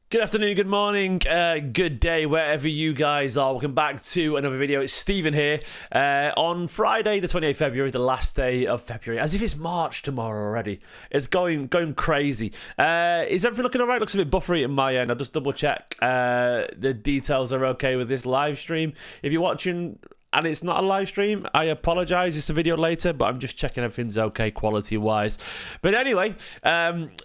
Good afternoon, good morning, good day, wherever you guys are. Welcome back to another video. It's Stephen here on Friday, the 28th of February, the last day of February. As if it's March tomorrow already. It's going crazy. Is everything looking all right? Looks a bit buffery at my end. I'll just double check the details are okay with this live stream. If you're watching and it's not a live stream, I apologise. It's a video later, but I'm just checking everything's okay quality-wise. But anyway,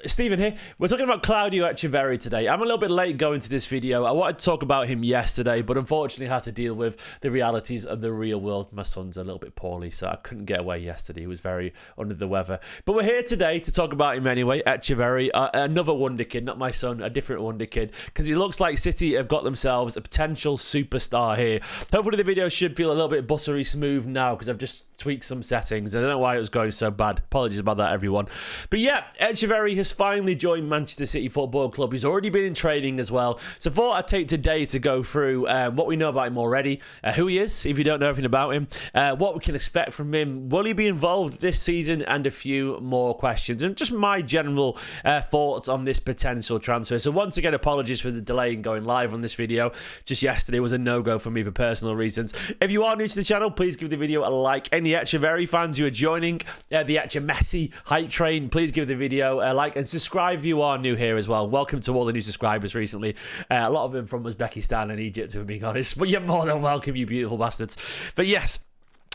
Stephen here. We're talking about Claudio Echeverri today. I'm a little bit late going to this video. I wanted to talk about him yesterday, but unfortunately had to deal with the realities of the real world. My son's a little bit poorly, so I couldn't get away yesterday. He was very under the weather. But we're here today to talk about him anyway. Echeverri, another wonder kid, not my son, a different wonder kid, because he looks like City have got themselves a potential superstar here. Hopefully the video should feel a little bit buttery smooth now because I've just tweaked some settings. I don't know why it was going so bad. Apologies about that, everyone. But yeah, Echeverri has finally joined Manchester City Football Club. He's already been in training as well. So I thought I'd take today to go through what we know about him already, who he is, if you don't know anything about him, what we can expect from him, will he be involved this season, and a few more questions, and just my general thoughts on this potential transfer. So once again, apologies for the delay in going live on this video. Just yesterday was a no-go for me for personal reasons. If you are new to the channel, please give the video a like. Any Echeverri fans who are joining the Messi hype train, please give the video a like and subscribe if you are new here as well. Welcome to all the new subscribers recently. A lot of them from Uzbekistan and Egypt, if I'm being honest, but you're more than welcome, you beautiful bastards. But yes,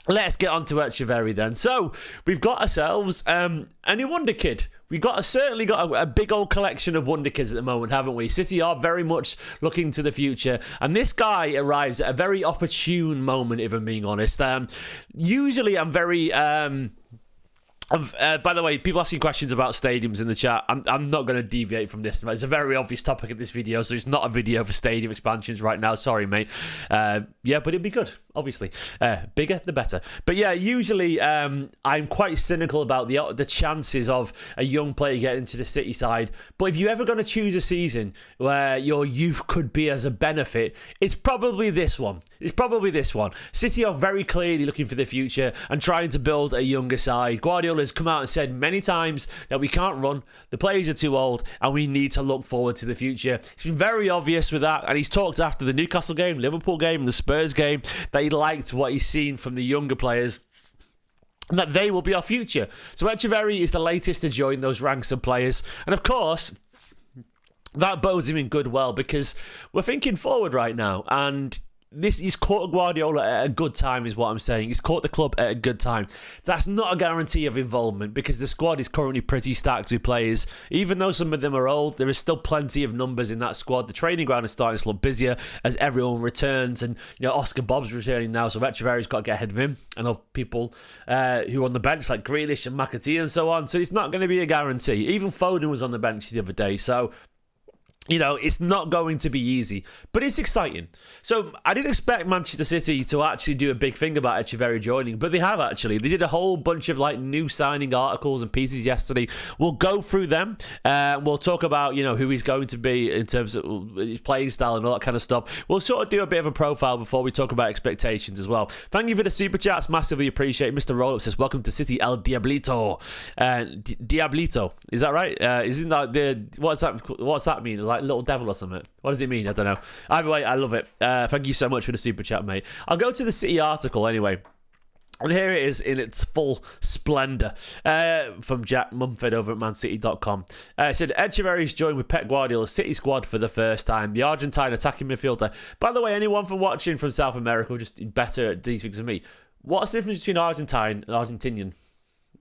let's get on to Echeverri then. So we've got ourselves a new wonder kid. We've certainly got a big old collection of wonder kids at the moment, haven't we? City are very much looking to the future, and this guy arrives at a very opportune moment, if I'm being honest. Usually I'm very... by the way, people asking questions about stadiums in the chat. I'm not going to deviate from this. It's a very obvious topic in this video, so it's not a video for stadium expansions right now. Sorry, mate. Yeah, but it'd be good, obviously. Bigger, the better. But yeah, usually I'm quite cynical about the chances of a young player getting into the City side. But if you're ever going to choose a season where your youth could be as a benefit, it's probably this one. It's probably this one. City are very clearly looking for the future and trying to build a younger side. Guardiola has come out and said many times that we can't run, the players are too old, and we need to look forward to the future. He's been very obvious with that, and he's talked after the Newcastle game, Liverpool game, and the Spurs game that he liked what he's seen from the younger players, and that they will be our future. So Echeverri is the latest to join those ranks of players, and of course that bodes him in good well, because we're thinking forward right now, and he's caught Guardiola at a good time, is what I'm saying. He's caught the club at a good time. That's not a guarantee of involvement, because the squad is currently pretty stacked with players. Even though some of them are old, there is still plenty of numbers in that squad. The training ground is starting to look busier as everyone returns, and Oscar Bob's returning now, so Echeverri's got to get ahead of him. I know people who are on the bench like Grealish and McAtee and so on, so it's not going to be a guarantee. Even Foden was on the bench the other day, so it's not going to be easy, but it's exciting. So I didn't expect Manchester City to actually do a big thing about Echeverri joining, but they have actually. They did a whole bunch of new signing articles and pieces yesterday. We'll go through them. We'll talk about, who he's going to be in terms of his playing style and all that kind of stuff. We'll sort of do a bit of a profile before we talk about expectations as well. Thank you for the super chats. Massively appreciate it. Mr. Rollup says, welcome to City El Diablito. Diablito. Is that right? Isn't that what's that mean? Like little devil or something? What does it mean? I don't know. Either way, I love it. Thank you so much for the super chat, mate. I'll go to the City article anyway. And here it is in its full splendour from Jack Mumford over at mancity.com. It said, Echeverri's joined with Pep Guardiola's City squad for the first time. The Argentine attacking midfielder. By the way, anyone from watching from South America just better at these things than me. What's the difference between Argentine and Argentinian?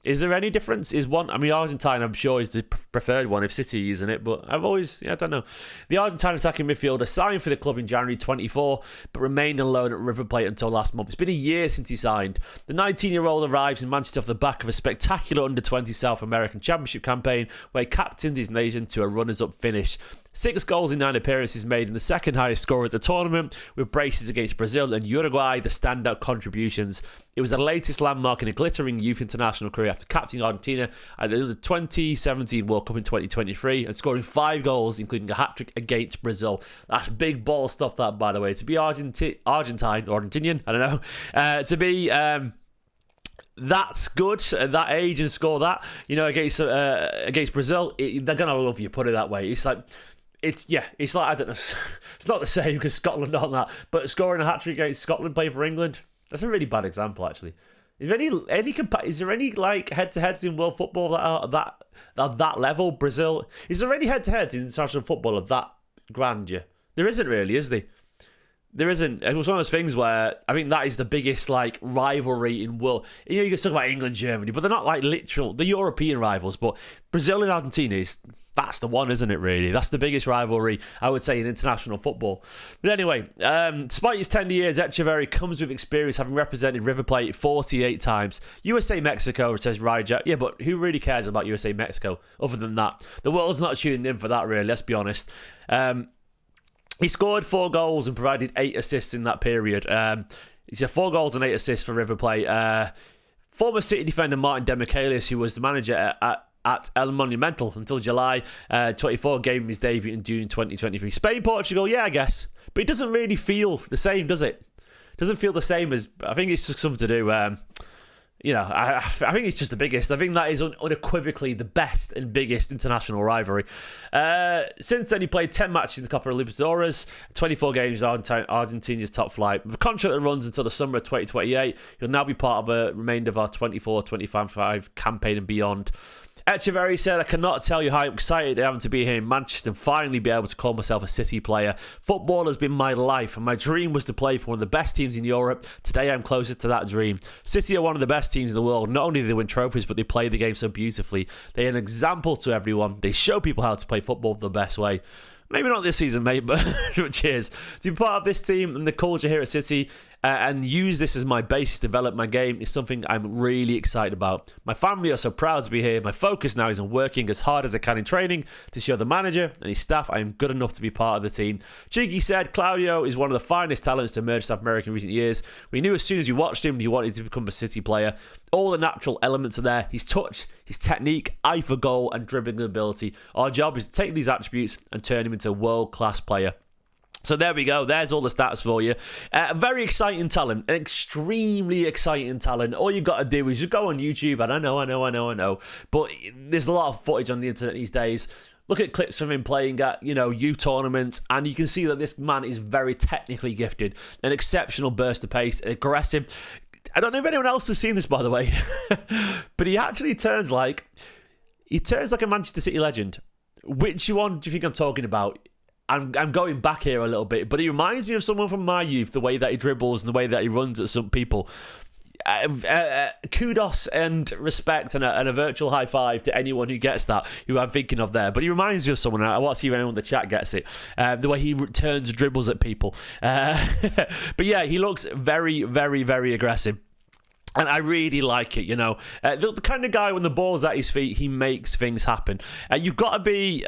Is there any difference? Argentine, I'm sure, is the preferred one if City are using it, but I don't know. The Argentine attacking midfielder signed for the club in January 24, but remained on loan at River Plate until last month. It's been a year since he signed. The 19-year-old arrives in Manchester off the back of a spectacular under-20 South American Championship campaign, where he captained his nation to a runners-up finish. 6 goals in 9 appearances made, and the second highest scorer at the tournament, with braces against Brazil and Uruguay the standout contributions. It was the latest landmark in a glittering youth international career after captaining Argentina at the 2017 World Cup in 2023 and scoring 5 goals, including a hat-trick against Brazil. That's big ball stuff, that, by the way. To be Argentine or Argentinian, I don't know. To be... that's good at that age and score that, against Brazil, they're going to love you, put it that way. It's like... it's like, I don't know, it's not the same because Scotland aren't that, but scoring a hat-trick against Scotland playing for England, that's a really bad example, actually. Is there any like head-to-heads in world football that are that level? Brazil, is there any head-to-heads in international football of that grandeur? There isn't really, is there? There isn't. It was one of those things where I think that is the biggest like rivalry in world. You know, you can talk about England, Germany, but they're not like literal. The European rivals, but Brazil and Argentina that's the one, isn't it? Really, that's the biggest rivalry I would say in international football. But anyway, despite his 10 years, Echeverri comes with experience, having represented River Plate 48 times. USA Mexico, says Ryjack. Yeah, but who really cares about USA Mexico? Other than that, the world's not tuning in for that. Really, let's be honest. He scored 4 goals and provided 8 assists in that period. He's had 4 goals and 8 assists for River Plate. Former City defender Martin Demichelis, who was the manager at El Monumental until July 24, gave him his debut in June 2023. Spain, Portugal, yeah, I guess. But it doesn't really feel the same, does it? Doesn't feel the same as... I think it's just something to do... I think it's just the biggest. I think that is unequivocally the best and biggest international rivalry. Since then, he played 10 matches in the Copa Libertadores, 24 games on Argentina's top flight. With a contract that runs until the summer of 2028, he'll now be part of a remainder of our 24-25 campaign and beyond. Echeverri said, I cannot tell you how excited I am to be here in Manchester and finally be able to call myself a City player. Football has been my life and my dream was to play for one of the best teams in Europe. Today I'm closer to that dream. City are one of the best teams in the world. Not only do they win trophies, but they play the game so beautifully. They are an example to everyone. They show people how to play football the best way. Maybe not this season, mate, but cheers. To be part of this team and the culture here at City and use this as my base to develop my game is something I'm really excited about. My family are so proud to be here. My focus now is on working as hard as I can in training to show the manager and his staff I am good enough to be part of the team. Cheeky said, Claudio is one of the finest talents to emerge South America in recent years. We knew as soon as we watched him he wanted to become a City player. All the natural elements are there. His touch, his technique, eye for goal and dribbling ability. Our job is to take these attributes and turn him into a world-class player. So there we go. There's all the stats for you. Very exciting talent. An extremely exciting talent. All you got to do is just go on YouTube. And I know. But there's a lot of footage on the internet these days. Look at clips from him playing at, youth tournaments, and you can see that this man is very technically gifted. An exceptional burst of pace, aggressive. I don't know if anyone else has seen this, by the way, but he actually turns like a Manchester City legend. Which one do you think I'm talking about? I'm going back here a little bit, but he reminds me of someone from my youth, the way that he dribbles and the way that he runs at some people. Kudos and respect and a virtual high five to anyone who gets that, who I'm thinking of there. But he reminds me of someone. I want to see if anyone in the chat gets it. The way he turns dribbles at people. But yeah, he looks very, very, very aggressive. And I really like it, the kind of guy when the ball's at his feet, he makes things happen. You've got to be,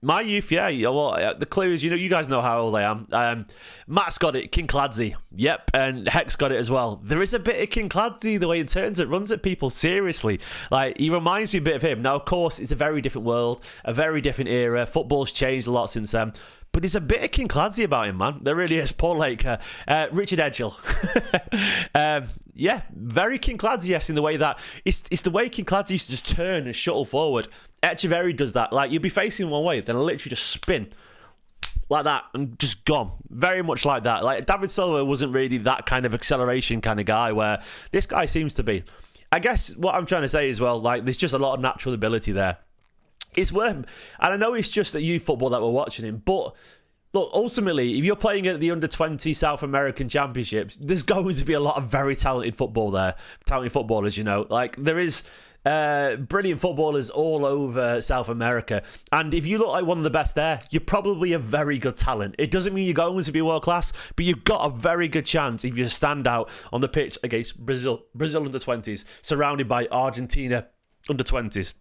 my youth, the clue is, you guys know how old I am. Matt's got it, King Clancy, yep, and Hex got it as well. There is a bit of King Clancy, the way he turns it, runs at people, seriously. Like, he reminds me a bit of him. Now, of course, it's a very different world, a very different era. Football's changed a lot since then. But there's a bit of King Clancy about him, man. There really is. Paul Laker. Richard Edgill. Very King Clancy, yes, in the way that... It's the way King Clancy used to just turn and shuttle forward. Echeverri does that. Like, you'll be facing one way, then I'll literally just spin like that and just gone. Very much like that. Like, David Silva wasn't really that kind of acceleration kind of guy, where this guy seems to be. I guess what I'm trying to say is, well, like, there's just a lot of natural ability there. It's worth, and I know it's just at youth football that we're watching him, but look, ultimately, if you're playing at the under-20 South American Championships, there's going to be a lot of very talented footballers, Like, there is brilliant footballers all over South America, and if you look like one of the best there, you're probably a very good talent. It doesn't mean you're going to be world-class, but you've got a very good chance if you stand out on the pitch against Brazil under-20s, surrounded by Argentina under-20s.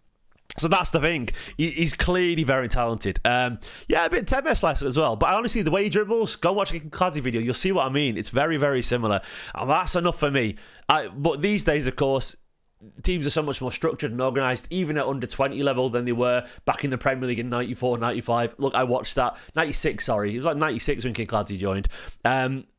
So that's the thing. He's clearly very talented. A bit Tevez-like as well. But honestly, the way he dribbles, go watch a Clancy video. You'll see what I mean. It's very, very similar. And that's enough for me. But these days, of course, teams are so much more structured and organised, even at under 20 level, than they were back in the Premier League in 94, 95. Look, I watched that. 96, sorry. It was like 96 when King Clancy joined.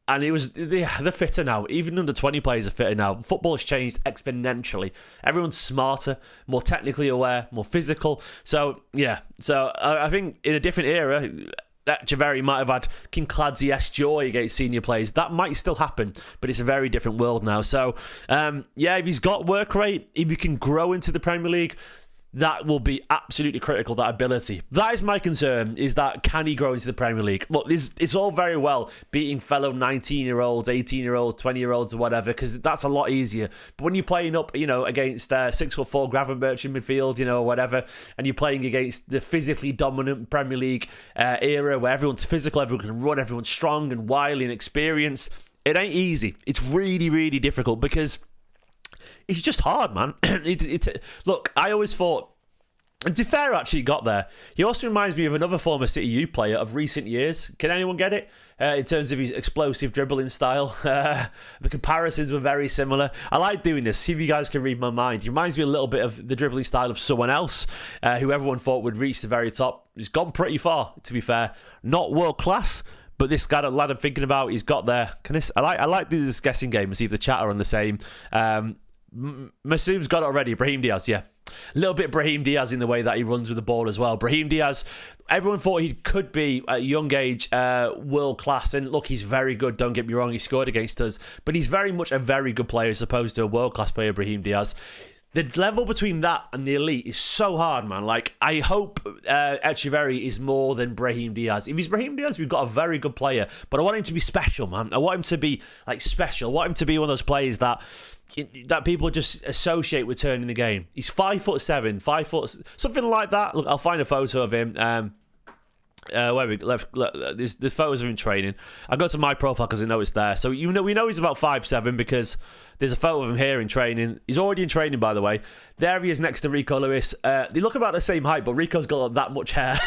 And it was, they're fitter now. Even under 20 players are fitter now. Football has changed exponentially. Everyone's smarter, more technically aware, more physical. So, yeah. So, I think in a different era, Echeverri might have had Kinkladze-esque joy against senior players. That might still happen, but it's a very different world now. So, if he's got work rate, if he can grow into the Premier League, that will be absolutely critical, that ability. That is my concern, is that can he grow into the Premier League? Look, it's all very well beating fellow 19-year-olds, 18-year-olds, 20-year-olds or whatever, because that's a lot easier. But when you're playing up, against 6'4" Gravenberch in midfield, or whatever, and you're playing against the physically dominant Premier League era where everyone's physical, everyone can run, everyone's strong and wily and experienced, it ain't easy. It's really, really difficult because it's just hard, man. Look, I always thought, and to be fair, actually got there. He also reminds me of another former City U player of recent years. Can anyone get it? In terms of his explosive dribbling style. The comparisons were very similar. I like doing this. See if you guys can read my mind. He reminds me a little bit of the dribbling style of someone else who everyone thought would reach the very top. He's gone pretty far, to be fair. Not world class, but this guy, the lad I'm thinking about, he's got there. I like doing this guessing game and see if the chat are on the same. Masoom's got it already. Brahim Diaz, yeah. A little bit Brahim Diaz in the way that he runs with the ball as well. Brahim Diaz, everyone thought he could be, at a young age, world class. And look, he's very good, don't get me wrong. He scored against us. But he's very much a very good player as opposed to a world class player, Brahim Diaz. The level between that and the elite is so hard, man. Like, I hope Echeverri is more than Brahim Diaz. If he's Brahim Diaz, we've got a very good player. But I want him to be special, man. I want him to be, special. I want him to be one of those players that people just associate with turning the game. He's 5'7", 5 foot, something like that. Look, I'll find a photo of him. Where we left, there's the photos of him training. I go to my profile because I know it's there. So we know he's about 5'7" because there's a photo of him here in training. He's already in training, by the way. There he is next to Rico Lewis. They look about the same height, but Rico's got that much hair.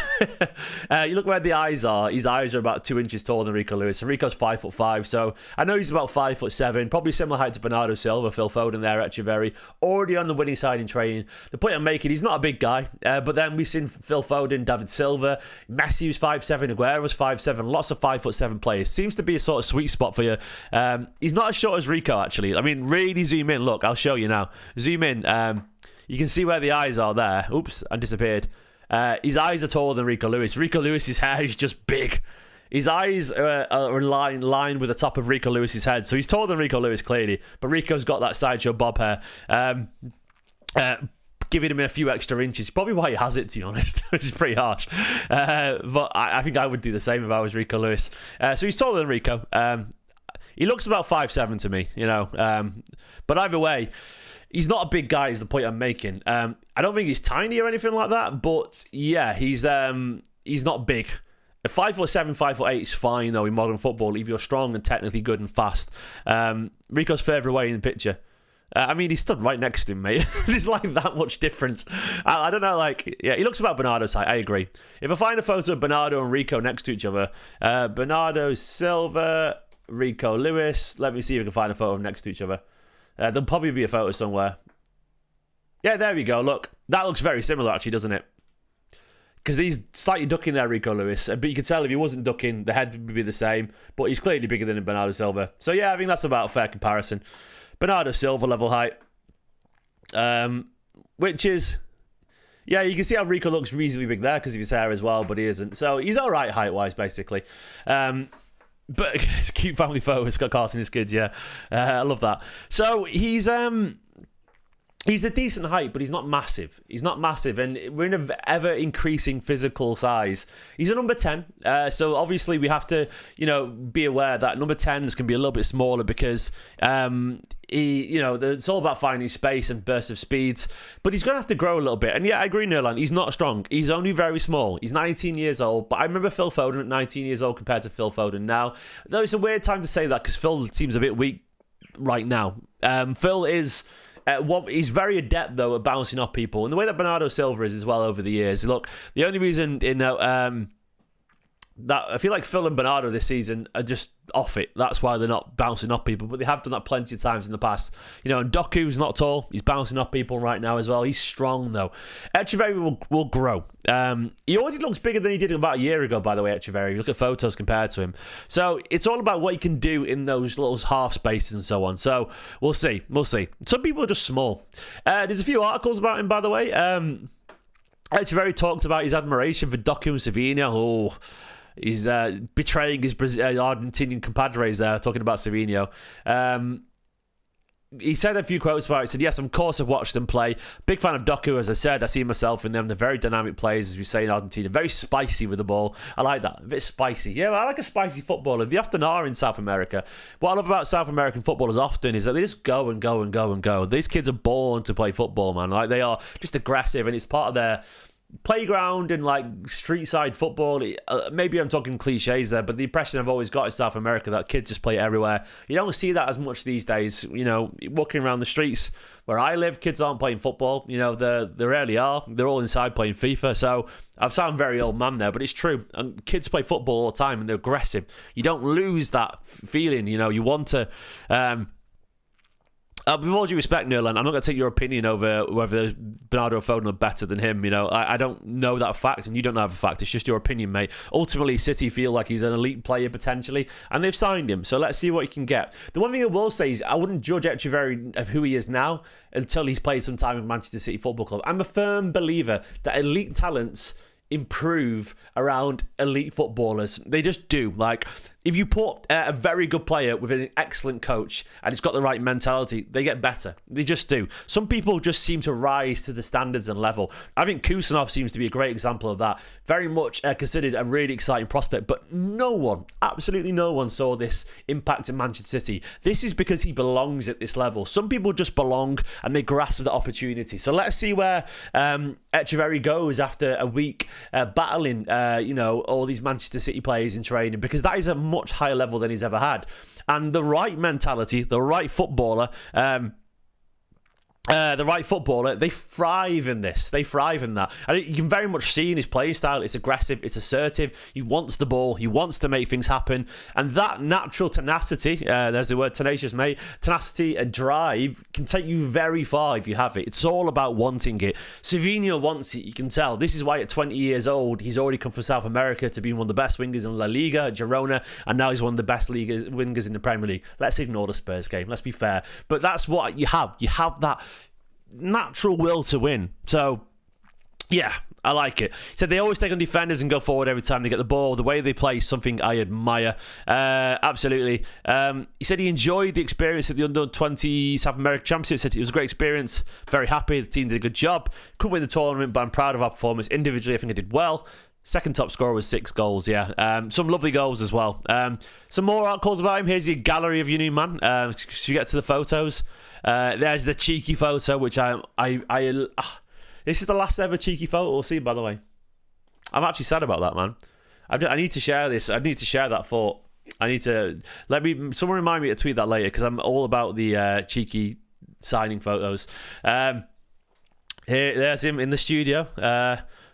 You look where the eyes are. His eyes are about 2 inches taller than Rico Lewis. So Rico's 5'5". So I know he's about 5'7", probably similar height to Bernardo Silva, Phil Foden there, Echeverri. Already on the winning side in training. The point I'm making, he's not a big guy, but then we've seen Phil Foden, David Silva, Messi was 5'7", Aguero was 5'7", lots of 5'7" players. Seems to be a sort of sweet spot for you. He's not as short as Rico, actually. I mean, really zoom in. Look, I'll show you now. Zoom in. You can see where the eyes are there. Oops, I disappeared. His eyes are taller than Rico Lewis. Rico Lewis's hair is just big. His eyes are in line with the top of Rico Lewis's head. So he's taller than Rico Lewis, clearly. But Rico's got that sideshow bob hair. Giving him a few extra inches. Probably why he has it, to be honest, which is pretty harsh. But I think I would do the same if I was Rico Lewis. So he's taller than Rico. He looks about 5'7" to me, But either way, he's not a big guy, is the point I'm making. I don't think he's tiny or anything like that, but yeah, he's not big. A 5'7", 5'8" is fine, though, in modern football, if you're strong and technically good and fast. Rico's further away in the picture. I mean, he stood right next to him, mate. There's that much difference. I don't know, he looks about Bernardo's height, I agree. If I find a photo of Bernardo and Rico next to each other, Bernardo Silva, Rico Lewis, let me see if I can find a photo of them next to each other. There'll probably be a photo somewhere. Yeah, there we go, look. That looks very similar, actually, doesn't it? Because he's slightly ducking there, Rico Lewis. But you can tell if he wasn't ducking, the head would be the same. But he's clearly bigger than Bernardo Silva. So yeah, I think that's about a fair comparison. Bernardo Silva level height, which is, yeah, you can see how Rico looks reasonably big there because of his hair as well, but he isn't. So he's all right height-wise, basically. But cute family photo. It's got Carson and his kids, yeah. I love that. So he's a decent height, but he's not massive. He's not massive, and we're in an ever-increasing physical size. He's a number 10, so obviously we have to, be aware that number 10s can be a little bit smaller because, it's all about finding space and bursts of speeds, but he's going to have to grow a little bit. And yeah, I agree, Nerland, he's not strong. He's only very small. He's 19 years old, but I remember Phil Foden at 19 years old compared to Phil Foden now. Though it's a weird time to say that because Phil seems a bit weak right now. Phil is... he's very adept, though, at bouncing off people. And the way that Bernardo Silva is as well over the years. Look, the only reason, that I feel like Phil and Bernardo this season are just off it. That's why they're not bouncing off people. But they have done that plenty of times in the past. And Doku's not tall. He's bouncing off people right now as well. He's strong, though. Echeverri will grow. He already looks bigger than he did about a year ago, by the way, Echeverri. Look at photos compared to him. So it's all about what he can do in those little half spaces and so on. So we'll see. Some people are just small. There's a few articles about him, by the way. Echeverri talked about his admiration for Doku and Savino. He's betraying his Argentinian compadres there, talking about Savinho. He said a few quotes about it. He said, yes, of course I've watched them play. Big fan of Doku, as I said. I see myself in them. They're very dynamic players, as we say in Argentina. Very spicy with the ball. I like that. A bit spicy. Yeah, I like a spicy footballer. They often are in South America. What I love about South American footballers often is that they just go and go and go and go. These kids are born to play football, man. Like, they are just aggressive, and it's part of their playground and like street side football. Maybe I'm talking cliches there, but the impression I've always got in South America that kids just play it everywhere. You don't see that as much these days. You know, walking around the streets where I live, kids aren't playing football. You know, they rarely are. They're all inside playing FIFA. So I sound very old man there, but it's true. And kids play football all the time, and they're aggressive. You don't lose that feeling. You know, you want to. With all due respect, Nerland, I'm not going to take your opinion over whether Bernardo and Foden are better than him. You know, I don't know that fact, and you don't know that fact. It's just your opinion, mate. Ultimately, City feel like he's an elite player potentially, and they've signed him. So let's see what he can get. The one thing I will say is I wouldn't judge Echeverri of who he is now until he's played some time with Manchester City Football Club. I'm a firm believer that elite talents improve around elite footballers. They just do. Like, if you put a very good player with an excellent coach and it's got the right mentality, they get better. They just do. Some people just seem to rise to the standards and level. I think Kusanov seems to be a great example of that. Very much considered a really exciting prospect, but no one, absolutely no one saw this impact at Manchester City. This is because he belongs at this level. Some people just belong and they grasp the opportunity. So let's see where Echeverri goes after a week battling, all these Manchester City players in training, because that is a much higher level than he's ever had. And the right mentality, the right footballer, they thrive in this. They thrive in that. And you can very much see in his playing style, it's aggressive, it's assertive. He wants the ball. He wants to make things happen. And that natural tenacity, there's the word tenacious, mate. Tenacity and drive can take you very far if you have it. It's all about wanting it. Savinho wants it, you can tell. This is why at 20 years old, he's already come from South America to being one of the best wingers in La Liga, Girona, and now he's one of the best wingers in the Premier League. Let's ignore the Spurs game. Let's be fair. But that's what you have. You have that natural will to win. So yeah, I like it. He said they always take on defenders and go forward every time they get the ball. The way they play is something I admire. Absolutely. He said he enjoyed the experience at the Under-20 South American Championship. He said it was a great experience. Very happy. The team did a good job. Couldn't win the tournament, but I'm proud of our performance. Individually, I think I did well. Second top scorer with 6 goals, yeah. Some lovely goals as well. Some more articles about him. Here's your gallery of your new man. Should we get to the photos? There's the cheeky photo, which this is the last ever cheeky photo we'll see, by the way. I'm actually sad about that, man. I need to share this. I need to share that thought. Someone remind me to tweet that later, because I'm all about the cheeky signing photos. There's him in the studio,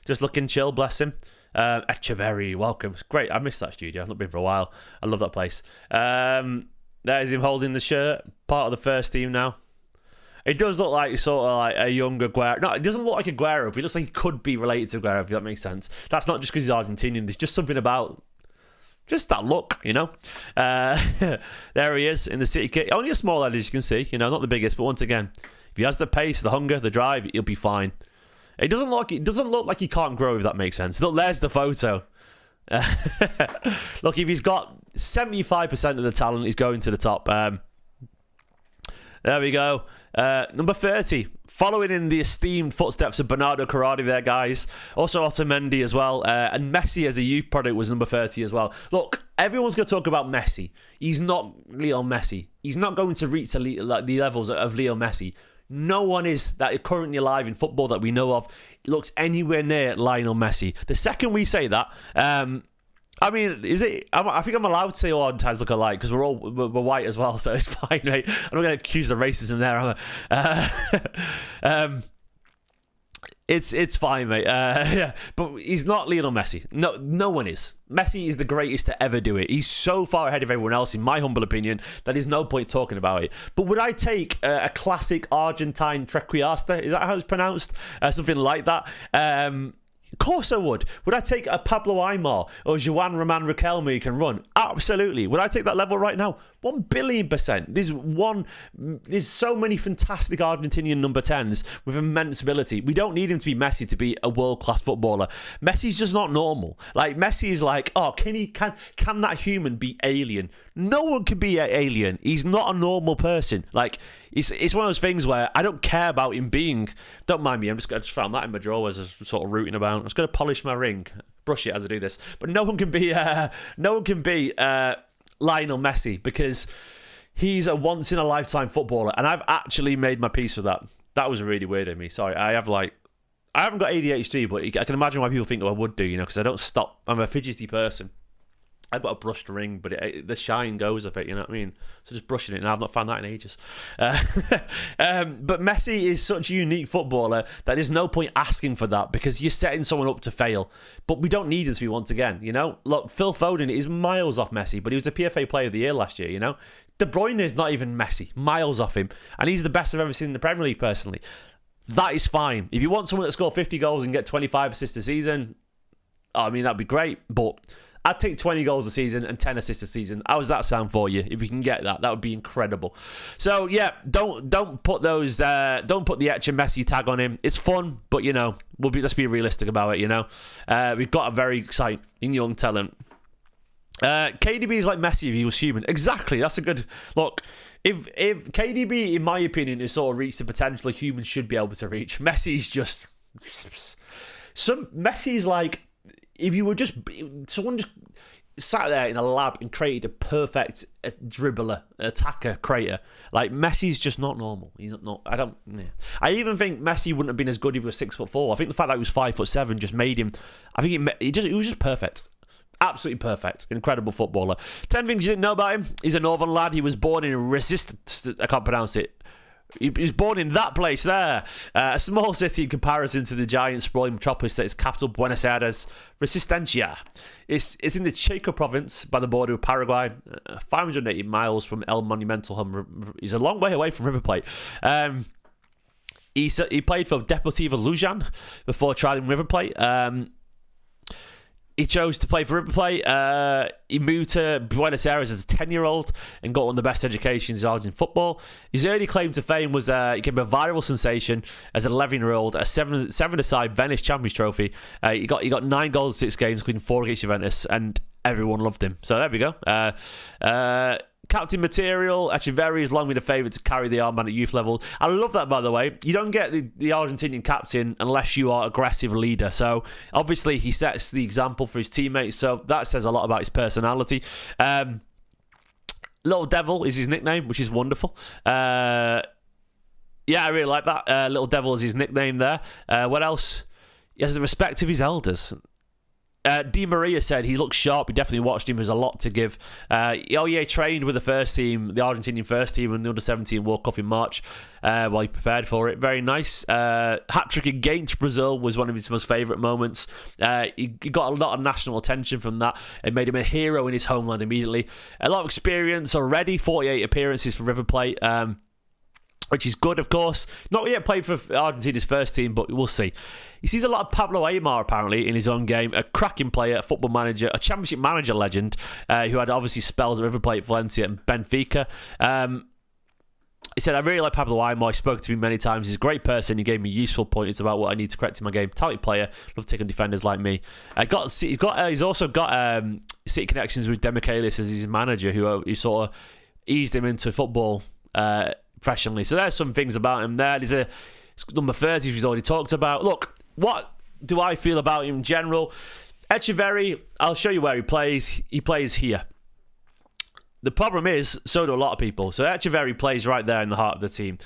just looking chill, bless him. Echeverri, welcome. It's great. I missed that studio. I've not been for a while. I love that place. There's him holding the shirt, part of the first team now. It does look like sort of like a younger Aguero. No, it doesn't look like Aguero, but it looks like he could be related to Aguero, if that makes sense. That's not just because he's Argentinian. There's just something about just that look, you know. There he is in the City kit. Only a small lad, as you can see. You know, not the biggest, but once again, if he has the pace, the hunger, the drive, he'll be fine. It doesn't look like he can't grow, if that makes sense. Look, there's the photo. Look, if he's got 75% of the talent, he's going to the top. There we go. Number 30. Following in the esteemed footsteps of Bernardo Corradi there, guys. Also Otamendi as well. And Messi as a youth product was number 30 as well. Look, everyone's going to talk about Messi. He's not Leo Messi. He's not going to reach the levels of Leo Messi. No one is that is currently alive in football that we know of looks anywhere near Lionel Messi. The second we say that, I mean, is it? I think I'm allowed to say all Argentines look alike because we're white as well, so it's fine, mate. I'm not going to accuse of racism there, am I? It's fine, mate. Yeah, but he's not Lionel Messi. No one is. Messi is the greatest to ever do it. He's so far ahead of everyone else, in my humble opinion, that there's no point talking about it. But would I take a classic Argentine Trequiasta? Is that how it's pronounced? Something like that. Of course I would. Would I take a Pablo Aimar or Joan Roman Riquelme who can run? Absolutely. Would I take that level right now? 1,000,000,000%. There's so many fantastic Argentinian number 10s with immense ability. We don't need him to be Messi to be a world-class footballer. Messi's just not normal. Like, Messi is like, oh, can that human be alien? No one can be an alien. He's not a normal person. Like, it's one of those things where I don't care about him being. Don't mind me. I just found that in my drawer as I was sort of rooting about. I'm just going to polish my ring, brush it as I do this. But no one can be Lionel Messi, because he's a once in a lifetime footballer, and I've actually made my peace with that. That was really weird of me. Sorry, I haven't got ADHD, but I can imagine why people think I would do, because I don't stop. I'm a fidgety person. I've got a brushed ring, but the shine goes of it, you know what I mean? So just brushing it, and I've not found that in ages. But Messi is such a unique footballer that there's no point asking for that, because you're setting someone up to fail. But we don't need him to be once again, Look, Phil Foden is miles off Messi, but he was a PFA Player of the Year last year, De Bruyne is not even Messi, miles off him. And he's the best I've ever seen in the Premier League, personally. That is fine. If you want someone to score 50 goals and get 25 assists a season, that'd be great, but I'd take 20 goals a season and 10 assists a season. How does that sound for you? If we can get that would be incredible. So yeah, don't put the Etch and Messi tag on him. It's fun, but let's be realistic about it. We've got a very exciting young talent. KDB is like Messi if he was human. Exactly. That's a good look. If KDB, in my opinion, is sort of reached the potential a human should be able to reach, Messi's just Messi's like, if you were someone just sat there in a lab and created a perfect dribbler, attacker, creator. Like, Messi's just not normal. He's not. I even think Messi wouldn't have been as good if he was 6'4". I think the fact that he was 5'7" just made him. I think it was just perfect. Absolutely perfect. Incredible footballer. 10 things you didn't know about him. He's a northern lad. He was born in Resistance. I can't pronounce it. He was born in that place there. A small city in comparison to the giant sprawling metropolis that is capital Buenos Aires. Resistencia. It's in the Chaco province by the border with Paraguay. 580 miles from El Monumental home. He's a long way away from River Plate. He played for Deportivo Luján before trialing River Plate. He chose to play for River Plate. He moved to Buenos Aires as a 10-year-old and got one of the best educations in Argentine football. His early claim to fame was he became a viral sensation as an 11-year-old at a seven-a-side Venice Champions Trophy. He got 9 goals in 6 games, including 4 against Juventus, and everyone loved him. So there we go. Captain material. Echeverri has long been a favourite to carry the armband at youth level. I love that, by the way. You don't get the Argentinian captain unless you are aggressive leader. So obviously he sets the example for his teammates. So that says a lot about his personality. Little Devil is his nickname, which is wonderful. Yeah, I really like that. Little Devil is his nickname there. What else? He has the respect of his elders. Di Maria said he looked sharp. He definitely watched him. There's a lot to give. He trained with the first team, the Argentinian first team, in the Under-17 World Cup in March while he prepared for it. Very nice. Hat-trick against Brazil was one of his most favourite moments. He got a lot of national attention from that. It made him a hero in his homeland immediately. A lot of experience already. 48 appearances for River Plate. Which is good, of course. Not yet played for Argentina's first team, but we'll see. He sees a lot of Pablo Aimar, apparently, in his own game. A cracking player, a football manager, a championship manager legend, who had obviously spells at River Plate, Valencia and Benfica. He said, I really like Pablo Aimar. He spoke to me many times. He's a great person. He gave me useful pointers about what I need to correct in my game. Talented player. Love taking defenders like me. He's also got City connections with Demichelis as his manager, who he sort of eased him into football professionally. So there's some things about him there. There's number 30 we've already talked about. Look, what do I feel about him in general? Echeverri, I'll show you where he plays. He plays here. The problem is, so do a lot of people. So Echeverri plays right there in the heart of the team.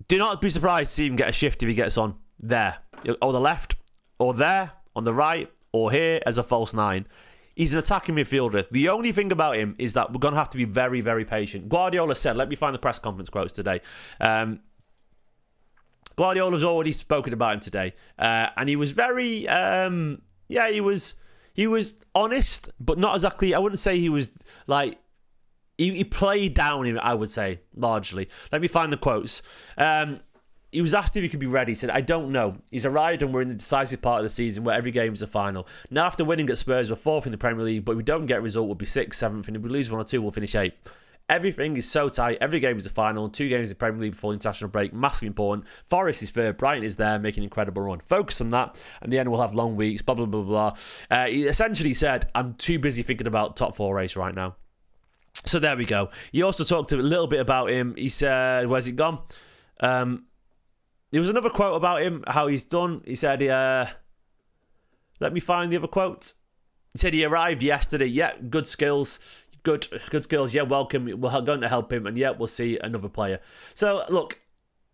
Do not be surprised to see him get a shift if he gets on there, or the left, or there, on the right, or here as a false 9. He's an attacking midfielder. The only thing about him is that we're going to have to be very, very patient. Guardiola said, let me find the press conference quotes today. Guardiola's already spoken about him today. And he was very, he was honest, but not exactly, I wouldn't say he was like, he played down him, I would say, largely. Let me find the quotes. he was asked if he could be ready. He said, I don't know. He's arrived and we're in the decisive part of the season where every game is a final. Now, after winning at Spurs, we're 4th in the Premier League, but if we don't get a result, we'll be 6th, 7th, and if we lose 1 or 2, we'll finish 8th. Everything is so tight. Every game is a final. 2 games in the Premier League before the international break. Massively important. Forest is 3rd. Brighton is there, making an incredible run. Focus on that, and the end we'll have long weeks, blah, blah, blah, blah. He essentially said, I'm too busy thinking about top 4 race right now. So there we go. He also talked a little bit about him. He said, where's it gone? There was another quote about him, how he's done. He said, let me find the other quote. He said he arrived yesterday. Yeah, good skills. Good skills. Yeah, welcome. We're going to help him. And yeah, we'll see another player. So, look,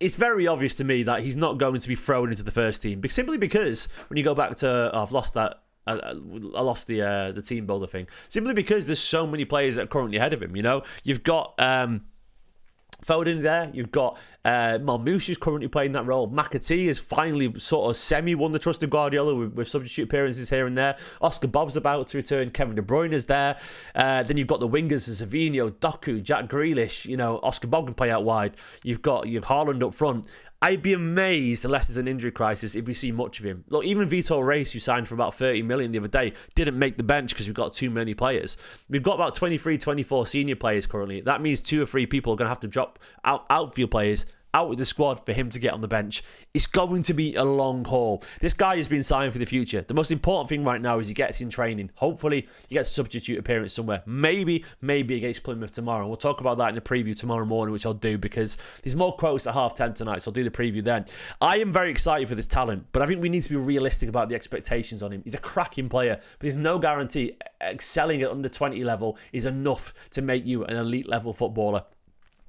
it's very obvious to me that he's not going to be thrown into the first team. Simply because, when you go back to, I've lost that. I lost the team builder thing. Simply because there's so many players that are currently ahead of him, you know? You've got Foden there. You've got Marmoush is currently playing that role. McAtee has finally sort of semi-won the trust of Guardiola with substitute appearances here and there. Oscar Bobb's about to return. Kevin De Bruyne is there. Then you've got the wingers, Savinho, Doku, Jack Grealish. You know, Oscar Bob can play out wide. You've got Haaland up front. I'd be amazed, unless there's an injury crisis, if we see much of him. Look, even Vitor Reis, who signed for about 30 million the other day, didn't make the bench because we've got too many players. We've got about 23, 24 senior players currently. That means 2 or 3 people are going to have to drop outfield players out of the squad for him to get on the bench. It's going to be a long haul. This guy has been signed for the future. The most important thing right now is he gets in training. Hopefully, he gets a substitute appearance somewhere. Maybe against Plymouth tomorrow. We'll talk about that in the preview tomorrow morning, which I'll do because there's more quotes at 10:30 tonight, so I'll do the preview then. I am very excited for this talent, but I think we need to be realistic about the expectations on him. He's a cracking player, but there's no guarantee excelling at under 20 level is enough to make you an elite level footballer.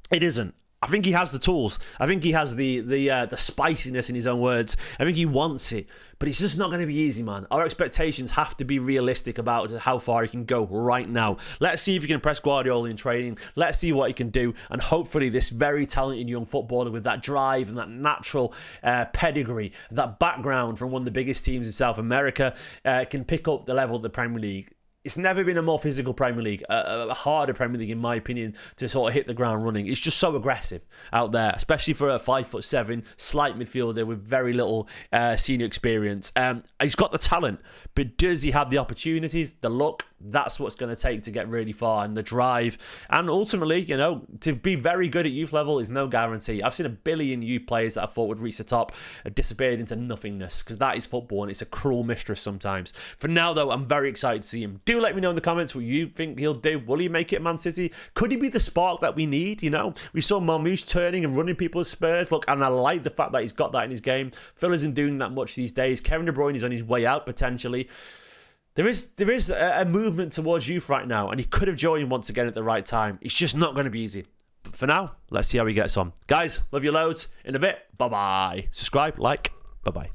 It isn't. I think he has the tools. I think he has the spiciness in his own words. I think he wants it. But it's just not going to be easy, man. Our expectations have to be realistic about how far he can go right now. Let's see if he can impress Guardiola in training. Let's see what he can do. And hopefully this very talented young footballer with that drive and that natural pedigree, that background from one of the biggest teams in South America, can pick up the level of the Premier League. It's never been a more physical Premier League, a harder Premier League, in my opinion, to sort of hit the ground running. It's just so aggressive out there, especially for a 5'7" slight midfielder with very little senior experience. He's got the talent, but does he have the opportunities, the luck? That's what's going to take to get really far, and the drive. And ultimately, you know, to be very good at youth level is no guarantee. I've seen a billion youth players that I thought would reach the top have disappeared into nothingness, because that is football and it's a cruel mistress sometimes. For now, though, I'm very excited to see him. Do let me know in the comments what you think he'll do. Will he make it at Man City? Could he be the spark that we need? You know, we saw Marmoush turning and running people at Spurs. Look, and I like the fact that he's got that in his game. Phil isn't doing that much these days. Kevin De Bruyne is on his way out potentially. There is a movement towards youth right now, and he could have joined once again at the right time. It's just not going to be easy. But for now, let's see how he gets on. Guys, love you loads. In a bit, bye-bye. Subscribe, like, bye-bye.